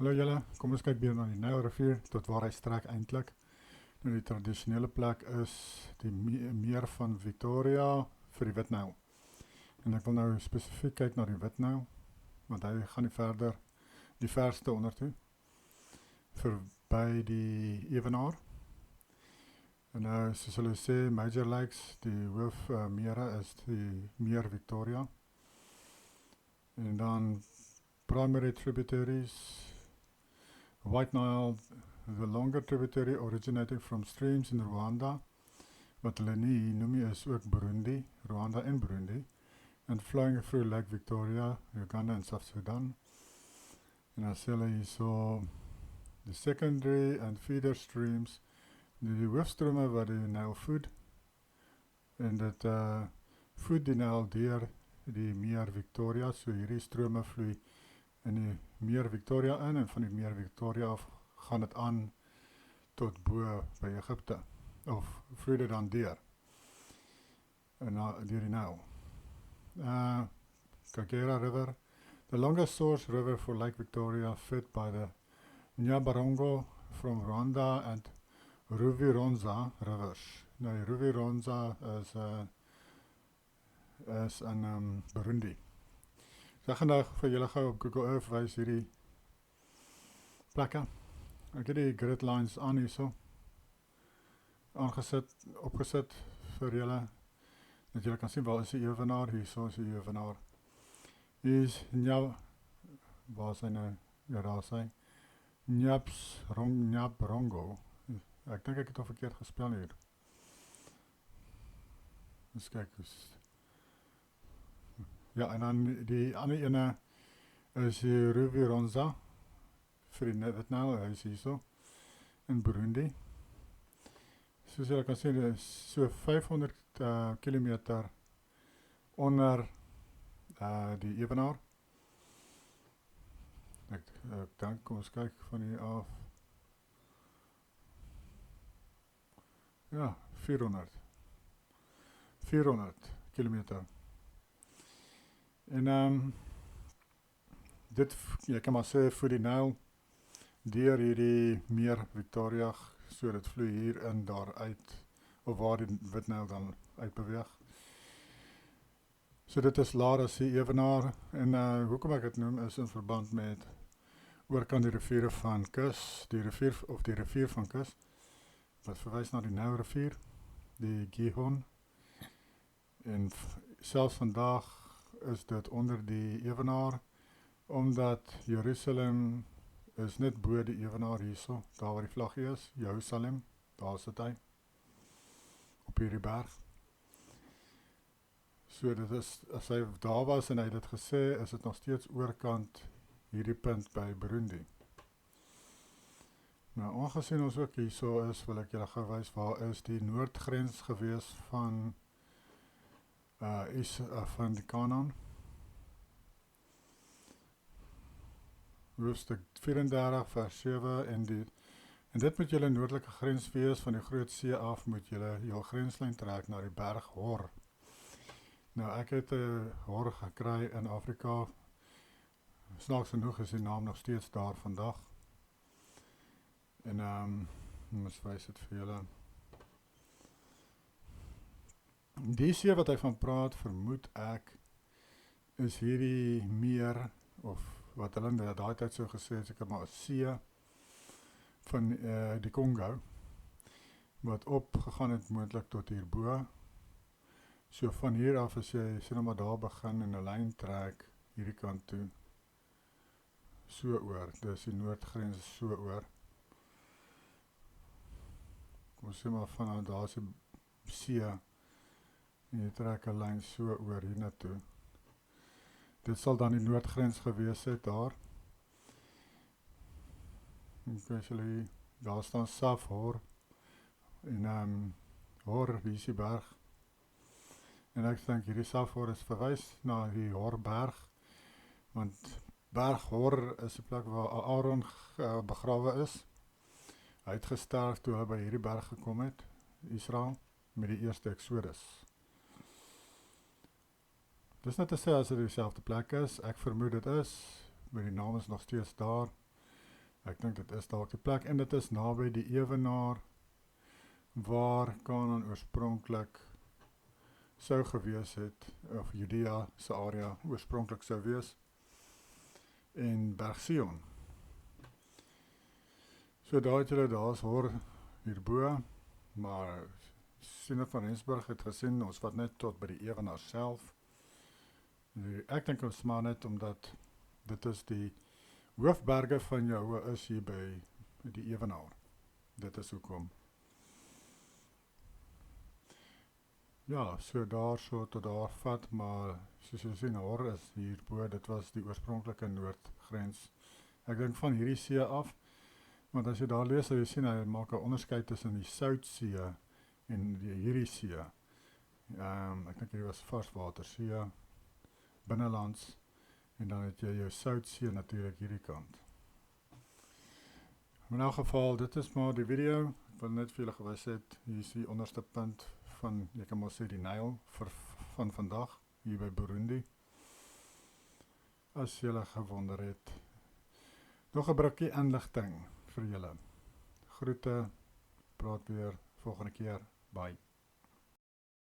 Hallo julle, kom ons kyk weer na die Nile rivier, tot waar hy strek eintlik. Nou die tradisionele plek is die meer van Victoria vir die Witnyl. En ek wil nou spesifiek kyk na die Witnyl, want hy gaan nie verder, die verste ondertoe, verby die Evenaar. En nou, soos hulle sê, Major Lakes, die hoof mere is die meer Victoria. En dan primary tributaries, White Nile, the longer tributary originating from streams in Rwanda, wat hulle nie noem nie is ook Burundi, Rwanda en Burundi, and flowing through Lake Victoria, Uganda en South Sudan. En dan sê hulle hier so, the secondary and feeder streams, die hoofstrome wat die Nile voed, en dit voed die Nile deur die meer Victoria, so hierdie strome vloei in die meer Victoria in, en van die meer Victoria af gaan het aan tot bo by Egypte, of vloei dit dan deur, en deur die Nile. Kagera River, the longest source river for Lake Victoria, fed by the Nyabarongo from Rwanda and Ruvironza rivers. Nou die Ruvironza is in Burundi. So ek gaan nou vir julle gou op Google Earth wys hierdie plekke. Ek het die grid lines aan hierso, opgesit vir julle, dat julle kan sien waar is die evenaar, hierso is die evenaar. Hier is waar is hy nou? Ja, daar is hy. Nyabarongo. Ek dink ek het al verkeerd gespel hier. Eens kyk, ja, en dan die ander ene is die Ruvironza, vir die Witnyl, hy is hierso, in Burundi. Soos julle kan sien, dit is so 500 kilometer onder die evenaar. Ek dink, kom ons kyk van hier af. Ja, 400 kilometer. En dit, jy kan maar sê, vir die Nile, deur hierdie meer Victoria, so dit vloei hier in daar uit, of waar die Witnyl dan uitbeweeg. So dit is laer as die evenaar, en hoekom ek het noem, is in verband met oorkant die riviere van Kus, die rivier van Kus, wat verwys na die Nile rivier, die Gihon, en selfs vandag is dit onder die evenaar, omdat Jerusalem is net bo die evenaar hierso, daar waar die vlaggie is, Jerusalem, daar sit hy, op hierdie berg. So dit is, as hy daar was en hy het dit gesê, is dit nog steeds oorkant hierdie punt by Burundi. Nou, aangesien ons ook hierso is, wil ek julle gou wys waar is die noordgrens gewees van van die Kanaan. Hoofstuk 34 vers 7 en dit moet julle noordelike grens wees, van die Groot See af moet julle jou grenslyn trek na die berg Hor. Nou ek het Hor gekry in Afrika, snaaks genoeg is die naam nog steeds daar vandag. En ons wys dit vir julle. Die see wat hy van praat, vermoed ek, is hierdie meer, of wat hulle in daai tyd so gesê het, seker maar 'n see van die Congo, wat opgegaan het moontlik tot hierbo. So van hier af as jy sê nou maar daar begin en 'n lyn trek hierdie kant toe, so oor, dis die noordgrens so oor. Kom ons sê maar van daar is 'n see, en jy trek 'n lyn so oor hier na toe. Dit sal dan die noordgrens gewees het daar. En julle, daar staan Saf Hor, en Hor, hier is die berg. En ek dink hierdie Saf Hor is verwys na die Horberg, want berg Hor is die plek waar Aaron begrawe is. Hy het gesterf toe hy by hierdie berg gekom het, Israel, met die eerste Exodus. Dis net te sê as dit dieselfde plek is, ek vermoed dit is, maar die naam is nog steeds daar. ek dink dit is dalk die plek, en dit is naby die ewenaar, waar Kanaan oorspronklik sou gewees het, of Judea se area oorspronklik sou wees, en Berg Sion. So daar het julle daar's hoor hierbo, maar Siener van Rensburg het gesien, ons wat net tot by die ewenaar self. Ek dink ons maar net omdat dit is die hoofberge van Jehovah is hier by die ewenaar. Dit is hoekom. Ja, so daar so tot daar vat, maar soos jy sien, hoor is hierbo, dit was die oorspronklike noordgrens. Ek dink van hierdie see af, want as jy daar lees, sal jy sien, hy maak 'n onderskeid tussen die Soutsee en hierdie see. Ek dink hier was Varswatersee, binnelands, en dan het jy jou Soutsee natuurlik hierdie kant. In elk geval, dit is maar die video. Ek wil net vir julle gewys het, hier is die onderste punt van, jy kan maar sê die Nyl van vandag, hier by Burundi. As julle gewonder het. Nog 'n brokkie inligting vir julle. Groete, praat weer volgende keer. Bye.